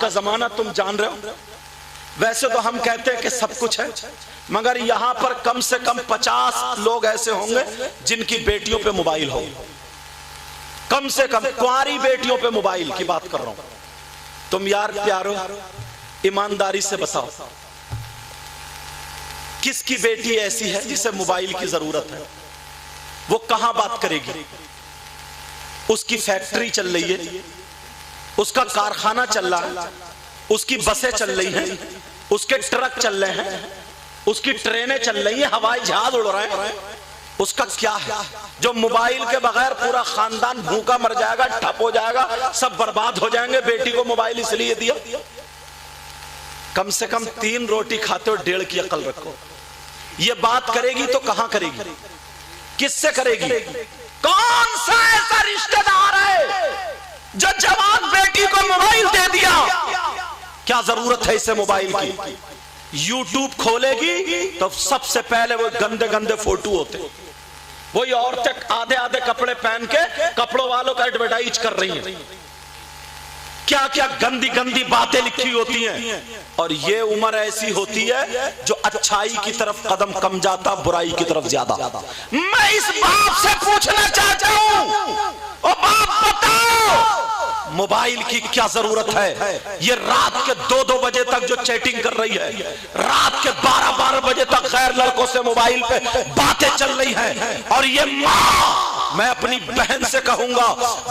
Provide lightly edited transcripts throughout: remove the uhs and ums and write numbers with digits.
کا زمانہ تم جان رہے ہو. ویسے تو ہم کہتے ہیں کہ سب کچھ ہے، مگر یہاں پر کم سے کم 50 لوگ ایسے ہوں گے جن کی بیٹیوں پہ موبائل ہو. کم سے کم کنواری بیٹیوں پہ موبائل کی بات کر رہا ہوں. تم یار پیارو ایمانداری سے بتاؤ کس کی بیٹی ایسی ہے جسے موبائل کی ضرورت ہے؟ وہ کہاں بات کرے گی؟ اس کی فیکٹری چل رہی ہے، اس کا کارخانہ چل رہا ہے، اس کی بسیں چل رہی ہیں، اس کے ٹرک چل رہے ہیں، اس کی ٹرینیں چل رہی ہیں، ہوائی جہاز اڑ رہے ہیں. اس کا کیا ہے جو موبائل کے بغیر پورا خاندان بھوکا مر جائے گا، ٹھپ ہو جائے گا، سب برباد ہو جائیں گے؟ بیٹی کو موبائل اس لیے دیا. کم سے کم 3 روٹی کھاتے ہو 1.5 کی عقل رکھو. یہ بات کرے گی تو کہاں کرے گی؟ کس سے کرے گی؟ کون سا ایسا رشتہ دار ہے جو جوان بیٹی کو موبائل دے دیا؟ کیا ضرورت ہے اسے موبائل کی؟ یوٹیوب کھولے گی تو سب سے پہلے وہ گندے گندے فوٹو ہوتے، وہی عورتیں آدھے آدھے کپڑے پہن کے کپڑوں والوں کا ایڈورٹائز کر رہی ہیں، کیا کیا گندی گندی باتیں لکھی ہوتی ہیں. اور یہ عمر ایسی ہوتی ہے جو اچھائی کی طرف قدم کم جاتا، برائی کی طرف زیادہ. میں اس باپ سے پوچھنا چاہتا ہوں، او باپ بتاؤ موبائل کی کیا ضرورت ہے؟ یہ رات کے 2-2 بجے تک جو چیٹنگ کر رہی ہے، رات کے 12-12 بجے تک غیر لڑکوں سے موبائل پہ باتیں چل رہی ہیں. اور یہ ماں، میں اپنی بہن سے کہوں گا،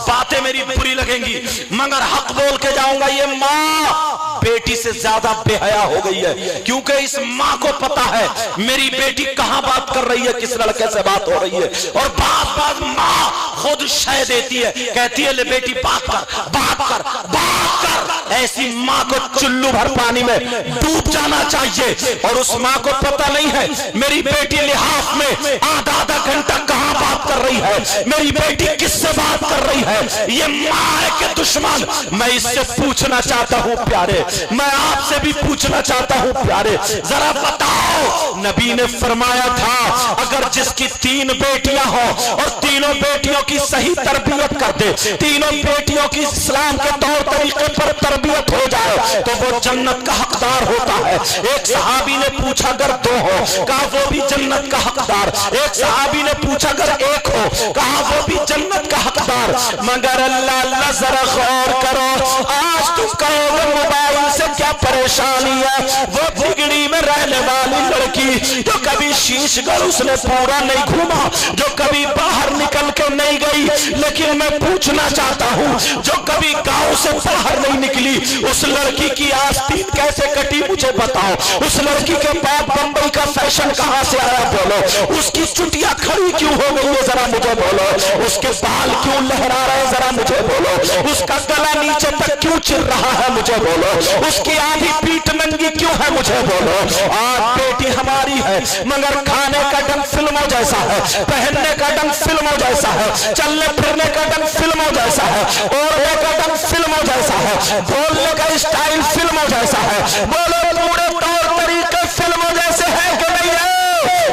باتیں میری بری لگیں گی مگر حق بول کے جاؤں گا، یہ ماں بیٹی سے زیادہ بے حیا ہو گئی ہے. کیونکہ اس ماں کو پتا ہے میری بیٹی کہاں بات کر رہی ہے، کس لڑکے سے بات ہو رہی ہے. اور بعض ماں خود شے دیتی ہے، کہتی ہے لے بیٹی بات کر بات کر بات کر. ایسی ماں کو چلو بھر پانی میں ڈوب جانا چاہیے. اور اس ماں کو پتہ نہیں ہے میری بیٹی لحاف میں آدھا گھنٹہ کہاں بات کر رہی ہے، میری بیٹی کس سے بات کر رہی ہے. یہ ماں ہے کہ دشمن؟ میں اس سے پوچھنا چاہتا ہوں پیارے، میں آپ سے بھی پوچھنا چاہتا ہوں پیارے، ذرا بتاؤ. نبی نے فرمایا تھا اگر جس کی 3 بیٹیاں ہوں اور تینوں بیٹیوں کی صحیح تربیت کر دے، تینوں بیٹیوں کی اسلام کے طور طریقے پر تربیت ہو جائے تو وہ جنت کا حقدار ہوتا ہے. ایک صحابی نے پوچھا اگر 2 ہو، کہا وہ بھی جنت کا حقدار. ایک صحابی نے پوچھا اگر 1 ہو، کہا وہ بھی جنت کا حقدار. مگر اللہ ذرا غور کرو، آج تم کہو گے موبائل سے کیا پریشانی ہے. وہ بگڑی میں رہنے والی لڑکی جو کبھی شیش گھر اس نے پورا نہیں گھوما، جو کبھی باہر نکل کے نہیں گئی، لیکن میں پوچھنا چاہتا ہوں جو کبھی گاؤں سے باہر نہیں نکلی، اس لڑکی کی آستین کیسے کٹی مجھے بتاؤ. اس لڑکی کے بعد بمبئی کا فیشن کہاں سے آیا بولو. اس کی چٹیاں کھڑی کیوں ہو گئی ہے ذرا مجھے بولو. اس کے بال کیوں لہرا رہے ہیں ذرا مجھے بولو. اس کا گلا نیچے تک کیوں چل رہا ہے مجھے بولو. اس کی آدھی پیٹ ننگی کیوں ہے مجھے بولو. آج بیٹی ہماری ہے مگر کھانے کا ڈنگ فلموں جیسا ہے، پہننے کا ڈنگ فلموں جیسا ہے، چلنے پھرنے کا ڈنگ فلموں جیسا ہے، اوڑھنے کا ڈنگ فلموں جیسا ہے، بولنے کا اسٹائل فلموں جیسا ہے. بولو پورے طور طریقے فلموں جیسے ہیں کہ نہیں ہے؟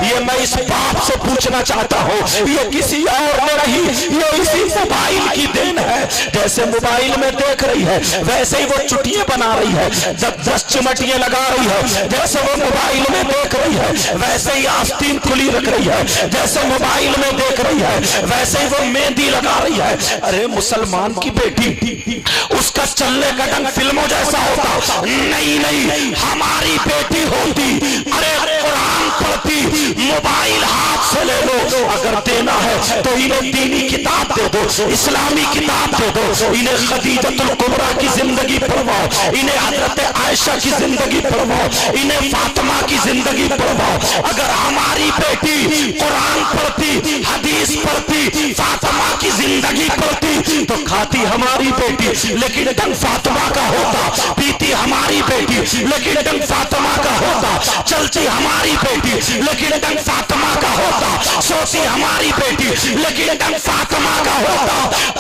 یہ میں اس باپ سے پوچھنا چاہتا ہوں، یہ کسی اور نے نہیں، یہ اسی موبائل کی دین ہے. جیسے موبائل میں دیکھ رہی ہے ویسے ہی وہ چٹیاں بنا رہی ہے، 10 چمٹیاں لگا رہی ہے. جیسے وہ موبائل میں دیکھ رہی ہے ویسے ہی آستین کھلی رکھ رہی ہے. جیسے موبائل میں دیکھ رہی ہے ویسے ہی وہ مہندی لگا رہی ہے. ارے مسلمان کی بیٹی، اس کا چلنے کا ڈنگ فلموں جیسا ہوتا؟ نہیں، ہماری بیٹی ہوتی ارے قرآن پڑھتی، موبائل ہاتھ سے لے لو. اگر دینا ہے تو انہیں دینی کتاب دے دو، اسلامی کتاب دے دو. انہیں خدیجۃ الکبریٰ کی زندگی پڑھواؤ، انہیں حضرت عائشہ کی زندگی پڑھواؤ، انہیں فاطمہ کی زندگی پڑھواؤ. اگر ہماری بیٹی قرآن پڑھتی، حدیث پڑھتی، فاطمہ کی زندگی پڑھتی تو کھاتی ہماری بیٹی لیکن ڈنگ فاطمہ کا ہوتا، پیتی ہماری بیٹی لیکن ڈنگ فاطمہ کا ہوتا، چلتی ہماری بیٹی لیکن ڈنگ فاطمہ کا ہوتا، سوتی ہماری بیٹی لیکن ڈنگ فاطمہ کا ہوتا.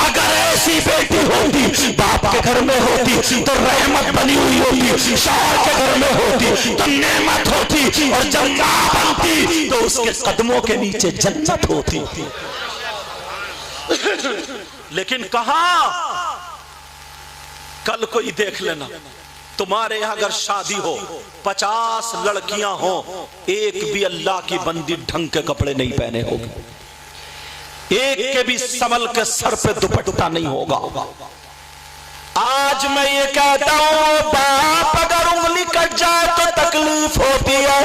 اگر ایسی بیٹی ہوتی باپ کے گھر میں ہوتی تو رحمت بنی ہوئی ہوتی، شوہر کے گھر میں ہوتی تو نعمت ہوتی، اور جب ماں بنتی تو اس کے قدموں کے نیچے جنت ہوتی. لیکن کہاں؟ کل کوئی دیکھ لینا تمہارے یہاں اگر شادی ہو 50 لڑکیاں ہوں، ایک بھی اللہ کی بندی ڈھنگ کے کپڑے نہیں پہنے ہوگی، ایک کے بھی سنبھل کے سر پہ دوپٹہ نہیں ہوگا۔ آج میں یہ کہتا ہوں باپ اگر انگلی کٹ جائے تو تکلیف ہوتی ہے،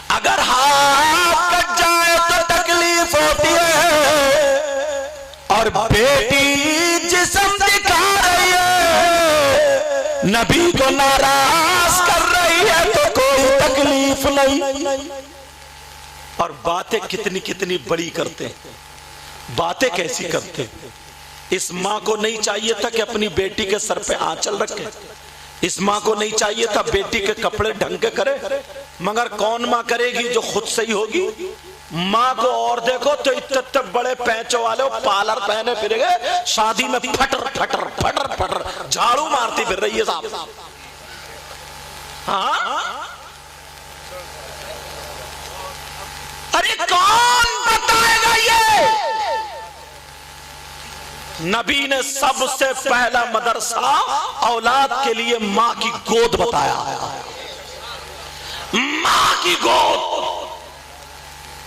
اگر ہاتھ کٹ جائے تو تکلیف ہوتی ہے، اور بیٹی جسم دکھا رہی ہے، نبی کو ناراض کر رہی ہے تو کوئی تکلیف نہیں۔ اور باتیں کتنی کتنی بڑی کرتے ہیں، باتیں کیسی کرتے ہیں۔ اس ماں کو نہیں چاہیے تھا کہ اپنی بیٹی کے سر پہ آنچل رکھے، اس ماں کو نہیں چاہیے تھا بیٹی کے کپڑے ڈھنگ کے کرے، مگر کون ماں کرے گی جو خود صحیح ہوگی؟ ماں کو اور دیکھو تو اتنے بڑے پینچوں والے پالر پہنے پھر گئے، شادی میں پھٹر پھٹر پھٹر پھٹر جھاڑو مارتی پھر رہی ہے صاحب۔ ہاں ارے کون بتائے گا یہ؟ نبی نے سب سے پہلا مدرسہ اولاد کے لیے ماں کی گود بتایا، ماں کی گود۔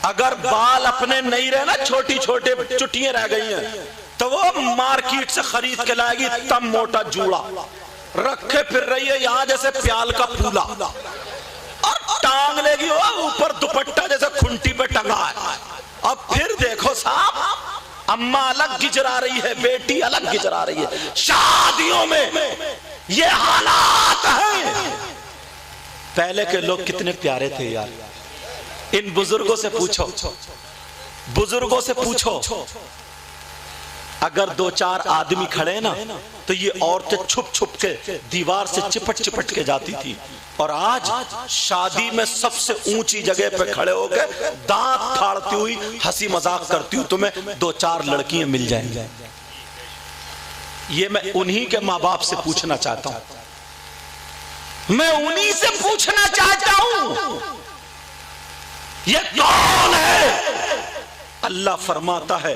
اگر بال اپنے نہیں رہے نا، چھوٹی چھوٹے چٹیاں رہ گئی ہیں، تو وہ مارکیٹ سے خرید کے لائے گی تم موٹا جوڑا رکھے پھر رہی ہے یہاں جیسے پیال کا پھولا، اور ٹانگ لے گی وہ اوپر دوپٹہ جیسے کھنٹی پہ ٹنگا ہے۔ اب پھر دیکھو صاحب، اماں الگ گجرا رہی ہے، بیٹی الگ گجرا رہی ہے۔ شادیوں میں یہ حالات ہیں۔ پہلے کے لوگ کتنے پیارے تھے یار، ان بزرگوں سے پوچھو، بزرگوں سے پوچھو، اگر 2-4 آدمی کھڑے نا تو یہ عورتیں چھپ چھپ کے دیوار سے چپٹ چپٹ کے جاتی تھی، اور آج شادی میں سب سے اونچی جگہ پہ کھڑے ہو کے دانت کھاڑتی ہوئی ہنسی مذاق کرتی ہوں تمہیں 2-4 لڑکیاں مل جائیں گے۔ یہ میں انہی کے ماں باپ سے پوچھنا چاہتا ہوں، میں انہی سے پوچھنا چاہتا ہوں، یہ کون ہے؟ اللہ فرماتا ہے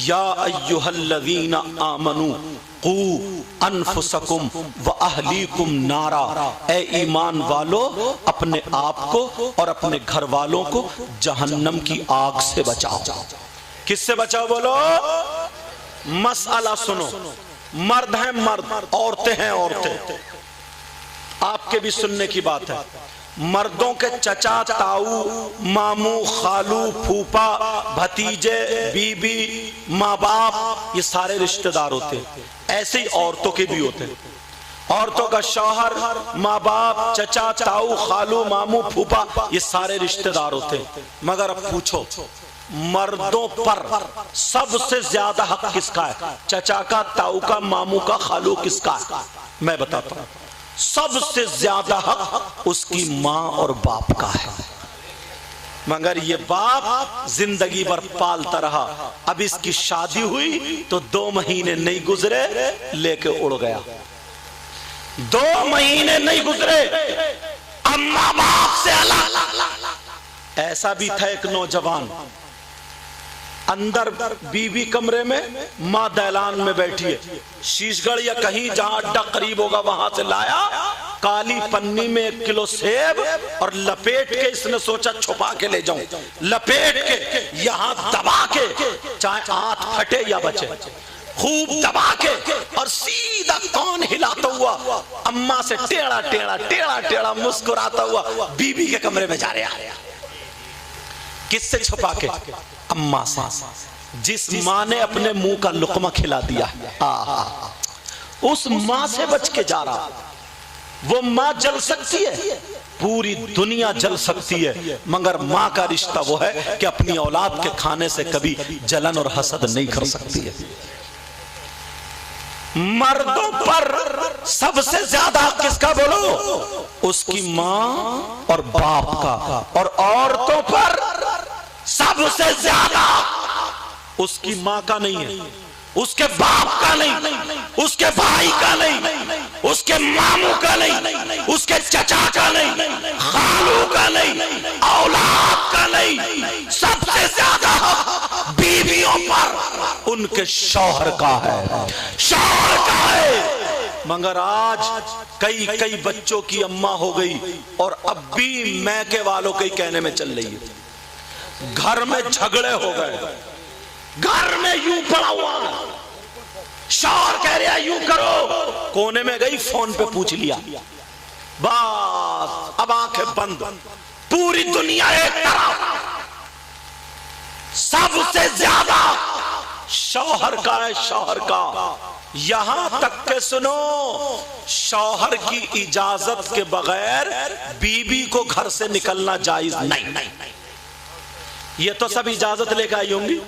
یا ایھا الذین آمنوا قوا انفسکم واہلیکم نارا، اے ایمان والو اپنے آپ کو اور اپنے گھر والوں کو جہنم کی آگ سے بچاؤ۔ کس سے بچاؤ بولو؟ مسئلہ سنو، مرد ہیں مرد، عورتیں ہیں عورتیں، آپ کے بھی سننے کی بات ہے۔ مردوں کے چچا، تاؤ، ماموں، خالو، پھوپا، بھتیجے، بی بی، ماں باپ، یہ سارے رشتہ دار ہوتے ہیں۔ ایسے ہی عورتوں کے بھی ہوتے ہیں، عورتوں کا شوہر، ماں باپ، چچا، تاؤ، خالو، ماموں، پھوپا، یہ سارے رشتہ دار ہوتے ہیں۔ مگر اب پوچھو مردوں پر سب سے زیادہ حق کس کا ہے؟ چچا کا، تاؤ کا، ماموں کا، خالو کس کا ہے؟ میں بتاتا ہوں، سب سے زیادہ حق اس کی ماں اور باپ کا ہے۔ مگر یہ باپ زندگی بھر پالتا رہا، اب اس کی شادی ہوئی تو 2 مہینے نہیں گزرے لے کے اڑ گیا، 2 مہینے نہیں گزرے اماں باپ سے الگ۔ ایسا بھی تھا ایک نوجوان، اندر بیوی کمرے میں، ماں دہلان میں بیٹھی ہے، شیش گڑھ یا کہیں جہاں اڈا قریب ہوگا وہاں سے لایا کالی پنی میں 1 کلو سیب، اور لپیٹ کے اس نے سوچا چھپا کے لے جاؤں، لپیٹ کے یہاں دبا کے، چاہے ہاتھ پھٹے یا بچے، خوب دبا کے، اور سیدھا کون ہلاتا ہوا اماں سے ٹیڑا ٹیڑا ٹیڑا ٹیڑا مسکراتا ہوا بیوی کے کمرے میں جا رہا ہے۔ کس سے چھپا کے؟ اماں سے، جس ماں نے اپنے منہ کا لقمہ کھلا دیا، اس ماں سے بچ کے جا رہا۔ وہ ماں جل سکتی ہے، پوری دنیا جل سکتی ہے، مگر ماں کا رشتہ وہ ہے کہ اپنی اولاد کے کھانے سے کبھی جلن اور حسد نہیں کر سکتی ہے۔ مردوں پر سب سے زیادہ کس کا بولو؟ اس کی ماں اور باپ کا، اور عورتوں پر سب سے زیادہ اس کی ماں کا نہیں ہے، اس کے باپ کا نہیں، اس کے بھائی کا نہیں، اس کے ماموں کا نہیں، اس کے چچا کا نہیں، خالو کا نہیں، اولاد کا نہیں، سب سے زیادہ بیویوں پر ان کے شوہر کا ہے، شوہر کا ہے۔ مگر آج کئی بچوں کی اماں ہو گئی اور اب بھی میکے والوں کے کہنے میں چل رہی ہے. گھر میں جھگڑے ہو گئے, گھر میں یوں پڑا ہوا, شوہر کہہ رہا یوں کرو, کونے میں گئی فون پہ پوچھ لیا, بس اب آنکھیں بند. پوری دنیا ایک طرف, سب سے زیادہ شوہر کا ہے, شوہر کا. یہاں تک کہ سنو, شوہر کی اجازت کے بغیر بیوی کو گھر سے نکلنا جائز نہیں. یہ تو سب اجازت لے کے آئی ہوں گی,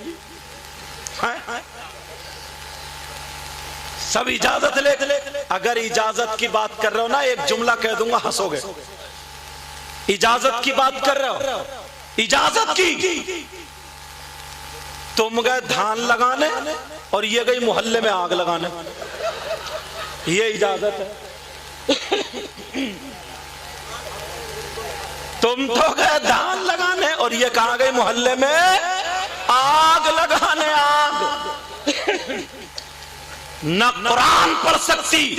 سب اجازت لے. اگر اجازت کی بات کر رہے ہو نا, ایک جملہ کہہ دوں گا ہنسو گے. اجازت کی بات کر رہے ہو, اجازت کی, تم گئے دھان لگانے اور یہ گئی محلے میں آگ لگانے, یہ اجازت ہے. تم تو گئے دھان لگانے اور یہ کہاں گئی محلے میں آگ لگانے. آگ نہ قرآن پڑھ سکتی,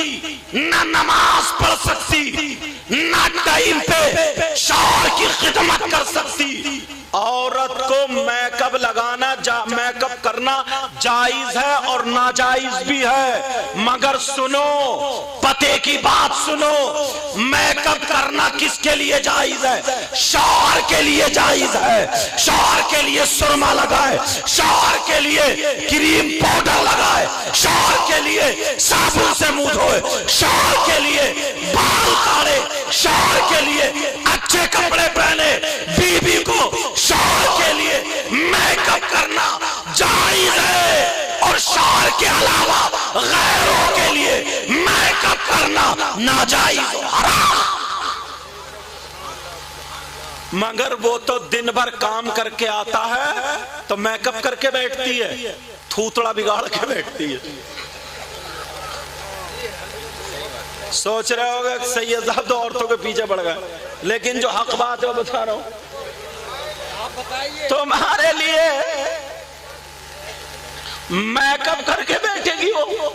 نہ نماز پڑھ سکتی, نہ ٹائم پہ شوہر کی خدمت کر سکتی. عورت کو میک اپ لگانا, میک اپ کرنا جائز ہے اور ناجائز بھی ہے. مگر سنو, پتے کی بات سنو, میک اپ کرنا کس کے لیے جائز ہے؟ شوہر کے لیے جائز ہے. شوہر کے لیے سرما لگائے, شوہر کے لیے کریم پاؤڈر لگائے, شوہر کے لیے صابن سے منہ دھوئے, شوہر کے لیے بال کاڑے, شوہر کے لیے اچھے کپڑے پہنے. بیوی کو شوہر کے لیے میک اپ کرنا جائز ہے اور شوہر کے علاوہ غیروں کے لیے میک اپ کرنا ناجائز, حرام. مگر وہ تو دن بھر کام کر کے آتا ہے تو میک اپ کر کے بیٹھتی ہے, تھوتڑا بگاڑ کے بیٹھتی ہے. سوچ رہے ہوگا سید صاحب تو عورتوں کے پیچھے پڑ گئے, لیکن جو حق بات ہے وہ بتا رہا ہوں. تمہارے لیے میک اپ کر کے بیٹھے گی وہ,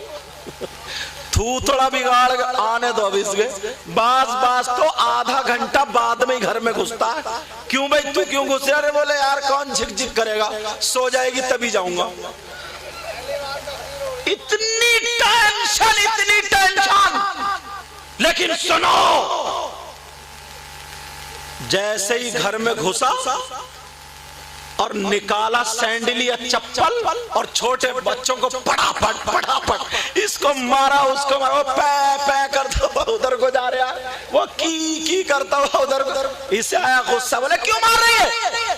تھوتڑا بگاڑ آنے دو. اب اس کے باز تو آدھا گھنٹہ بعد میں گھر میں گھستا ہے. کیوں بھائی تو کیوں گھس رہے؟ بولے یار کون جھک جھک کرے گا, سو جائے گی تبھی جاؤں گا. اتنی ٹینشن. لیکن سنو, جیسے ہی گھر میں گھسا اور نکالا سینڈل یا چپل اور چھوٹے بچوں کو پڑا پٹ اس کو مارا اس کو مارا, وہ پے کرتا ہوا ادھر کو جا رہا, وہ کی کرتا ہوا ادھر. اسے آیا غصہ, بولے کیوں مار رہی ہے,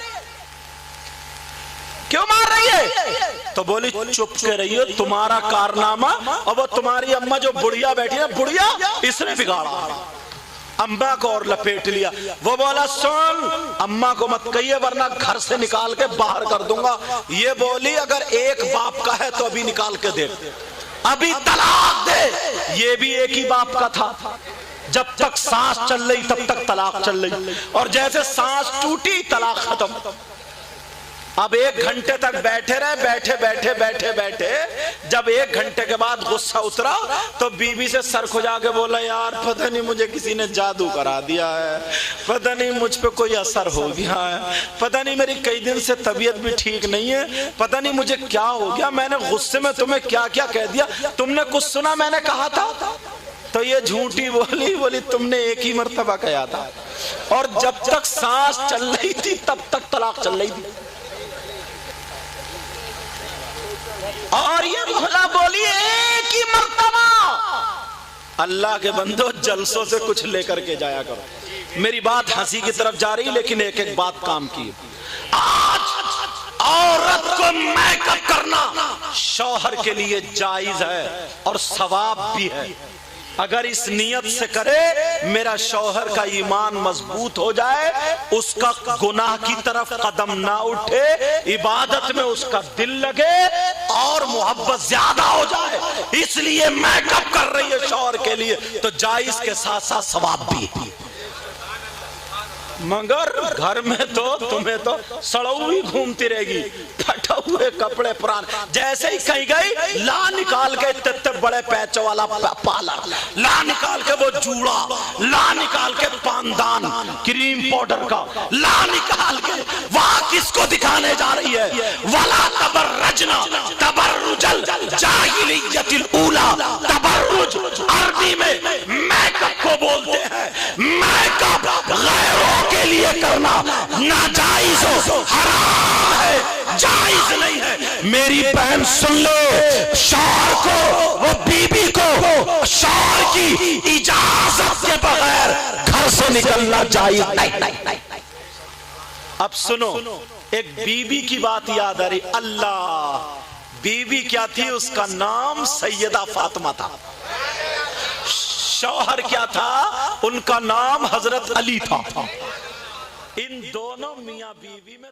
کیوں مار رہی ہے؟ تو بولی چپ کے رہی ہے, تمہارا کارنامہ اور وہ تمہاری اماں جو بڑھیا بیٹھی ہے, بڑھیا اس نے بگاڑا. اماں کو اور لپیٹ لیا. وہ بولا سن, اماں کو مت کہیے ورنہ گھر سے نکال کے باہر کر دوں گا. یہ بولی اگر ایک باپ کا ہے تو ابھی نکال کے دے, ابھی طلاق دے. یہ بھی ایک ہی باپ کا تھا. جب تک سانس چل رہی تب تک طلاق چل رہی, اور جیسے سانس ٹوٹی طلاق ختم. اب ایک گھنٹے تک بیٹھے رہے, بیٹھے جب ایک گھنٹے کے بعد غصہ اترا تو بیوی سے سر کھجا کے بولا, یار پتہ نہیں مجھے کسی نے جادو کرا دیا ہے, پتہ نہیں مجھ پہ کوئی اثر ہو گیا ہے, پتہ نہیں میری کئی دن سے طبیعت بھی ٹھیک نہیں ہے, پتہ نہیں مجھے کیا ہو گیا, میں نے غصے میں تمہیں کیا کیا کہہ دیا, تم نے کچھ سنا میں نے کہا تھا؟ تو یہ جھوٹی بولی تم نے ایک ہی مرتبہ کہا تھا, اور جب تک سانس چل رہی تھی تب تک طلاق چل رہی تھی. اور یہ بھلا بولی ایک ہی مرتبہ. اللہ کے بندو, جلسوں سے کچھ لے کر کے جایا کرو. میری بات ہنسی کی طرف جا رہی, لیکن ایک ایک بات کام کی. آج عورت کو میک اپ کرنا شوہر کے لیے جائز ہے اور ثواب بھی ہے. اگر اس نیت سے کرے میرا شوہر کا ایمان مضبوط ہو جائے, اس کا گناہ کی طرف قدم نہ اٹھے, عبادت میں اس کا دل لگے اور محبت زیادہ ہو جائے, اس لیے میک اپ کر رہی ہے شوہر کے لیے, تو جائز کے ساتھ ساتھ ثواب بھی. مگر گھر میں تو تمہیں تو سڑو ہی گھومتی رہے گی, پھٹا ہوئے کپڑے پرانے. جیسے ہی کہیں گئی لا نکال کے اتنے بڑے پیچ والا پالا, لا نکال کے وہ جوڑا, لا نکال کے پاندان کریم پاؤڈر کا, لا نکال کے وہاں کس کو دکھانے جا رہی ہے؟ وَلَا تَبَرَّجْنَا تَبَرُّجَ الْجَاهِلِيَّةِ الْأُولَى. تبرج عربی میں میک اپ کو بولتے ہیں. میک اپ غیروں کے لیے کرنا ناجائز ہو, حرام ہے, جائز نہیں ہے. میری بہن سن لے, شوہر کو, وہ بیوی کو شوہر کی اجازت کے بغیر گھر سے نکلنا جائز نہیں. اب سنو, ایک بیوی کی بات یاد آ رہی. اللہ, بیوی کیا تھی؟ اس کا نام سیدہ فاطمہ تھا. شوہر کیا تھا؟ ان کا نام حضرت علی تھا. ان دونوں میاں بیوی میں